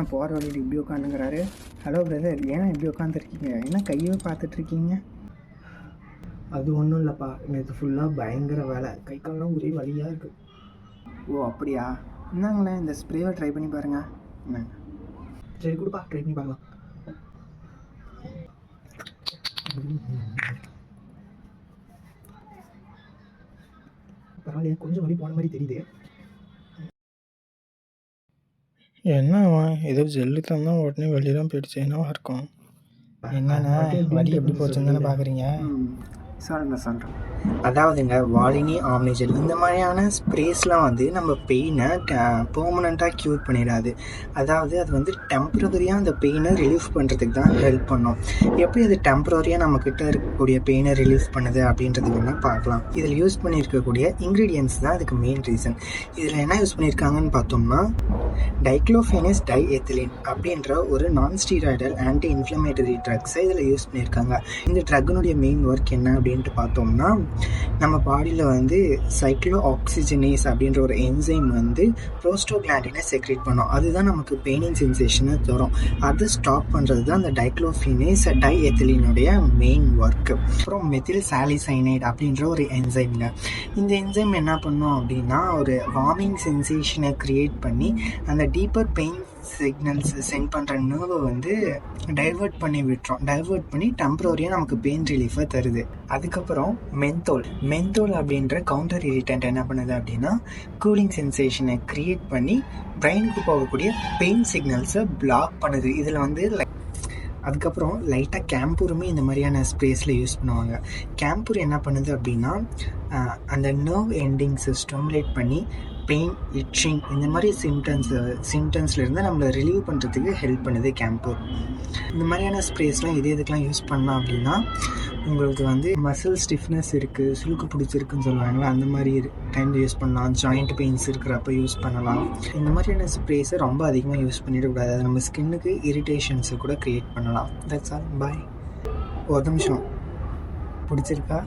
என்ன போகிற வழியில் இப்படி உட்காந்துங்கிறாரு. ஹலோ பிரதர், ஏன் இப்படி உட்காந்துருக்கீங்க? என்ன கையவே பார்த்துட்ருக்கீங்க? அது ஒன்றும் இல்லைப்பா, நேற்று ஃபுல்லாக பயங்கர வேலை, கை காலெலாம் ஒரே வலியாக இருக்குது. ஓ அப்படியா? என்னங்களேன், இந்த ஸ்ப்ரேவை ட்ரை பண்ணி பாருங்கள். என்னங்க? சரி கொடுப்பா, ட்ரை பண்ணி பார்க்கலாம். பரவாயில்லையா, கொஞ்சம் வலி போன மாதிரி தெரியுது. என்னவா ஏதோ ஜெல்லு தந்தால் உடனே வெளியெல்லாம் போயிடுச்சு, என்னவா இருக்கும்? என்னண்ணா வலி எப்படி போச்சுன்னு தானே பார்க்குறீங்க? சொல்கிறேன். அதாவதுங்க, வாலினி, ஆம்னிஜெல் இந்த மாதிரியான ஸ்ப்ரேஸ்லாம் வந்து நம்ம பெயினை பெர்மனண்ட்டாக க்யூர் பண்ணிடாது. அதாவது அது வந்து டெம்ப்ரவரியாக அந்த பெயினை ரிலீஃப் பண்ணுறதுக்கு தான் ஹெல்ப் பண்ணும். எப்படி அது டெம்ப்ரவரியாக நம்மக்கிட்ட இருக்கக்கூடிய பெயினை ரிலீஃப் பண்ணுது அப்படின்றது வேணால் பார்க்கலாம். இதில் யூஸ் பண்ணியிருக்கக்கூடிய இன்க்ரீடியன்ட்ஸ் தான் அதுக்கு மெயின் ரீசன். இதில் என்ன யூஸ் பண்ணியிருக்காங்கன்னு பார்த்தோம்னா, டைக்ளோஃபெனஸ் டைஎத்திலின் அப்படின்ற ஒரு நான் ஸ்டீராய்டல் ஆன்டி இன்ஃப்ளமேட்டரி ட்ரக்ஸை இதில் யூஸ் பண்ணியிருக்காங்க. இந்த ட்ரக்கினுடைய மெயின் ஒர்க் என்ன அப்படின்ட்டு பார்த்தோம்னா, நம்ம பாடியில் வந்து சைக்ளோ ஆக்சிஜனேஸ் அப்படின்ற ஒரு என்சைம் வந்து ப்ரோஸ்டோகிளாண்டினை செக்ரேட் பண்ணோம். அதுதான் நமக்கு பெயினிங் சென்சேஷனை தரும். அதை ஸ்டாப் பண்ணுறது தான் அந்த டைக்ளோஃபினேஸ் டைஎத்திலினுடைய மெயின் ஒர்க்கு. அப்புறம் மெத்தில் சாலிசைனைட் அப்படின்ற ஒரு என்சைம்ங்க. இந்த என்சைம் என்ன பண்ணோம் அப்படின்னா, ஒரு வார்மிங் சென்சேஷனை க்ரியேட் பண்ணி அந்த டீப்பர் பெயின் சிக்னல்ஸ் சென்ட் பண்ணுற நர்வை வந்து டைவர்ட் பண்ணி டெம்பரரியாக நமக்கு பெயின் ரிலீஃபை தருது. அதுக்கப்புறம் மென்தோல் அப்படின்ற கவுண்டர் இரிட்டன்ட் என்ன பண்ணுது அப்படின்னா, கூலிங் சென்சேஷனை க்ரியேட் பண்ணி பிரெயினுக்கு போகக்கூடிய பெயின் சிக்னல்ஸை பிளாக் பண்ணுது. இதில் வந்து அதுக்கப்புறம் லைட்டாக கேம்பூருமே இந்த மாதிரியான ஸ்ப்ரேஸில் யூஸ் பண்ணுவாங்க. கேம்பூர் என்ன பண்ணுது அப்படின்னா, அந்த நர்வ் எண்டிங்ஸை ஸ்டிமுலேட் பண்ணி பெயின், இட்சிங் இந்த மாதிரி சிம்டம்ஸ்லேருந்து நம்மளை ரிலீவ் பண்ணுறதுக்கு ஹெல்ப் பண்ணுது கேம்பூர். இந்த மாதிரியான ஸ்ப்ரேஸ்லாம் எதுக்கெலாம் யூஸ் பண்ணலாம் அப்படின்னா, உங்களுக்கு வந்து மசில் ஸ்டிஃப்னஸ் இருக்குது, சுளுக்கு பிடிச்சிருக்குன்னு சொல்லுவாங்களா, அந்த மாதிரி டைமில் யூஸ் பண்ணலாம். ஜாயிண்ட் பெயின்ஸ் இருக்கிறப்ப யூஸ் பண்ணலாம். இந்த மாதிரியான ஸ்ப்ரேஸை ரொம்ப அதிகமாக யூஸ் பண்ணிடக்கூடாது. அது நம்ம ஸ்கின்னுக்கு இரிட்டேஷன்ஸை கூட க்ரியேட் பண்ணலாம். That's all. பாய். ஒரு நிமிஷம், பிடிச்சிருக்கா?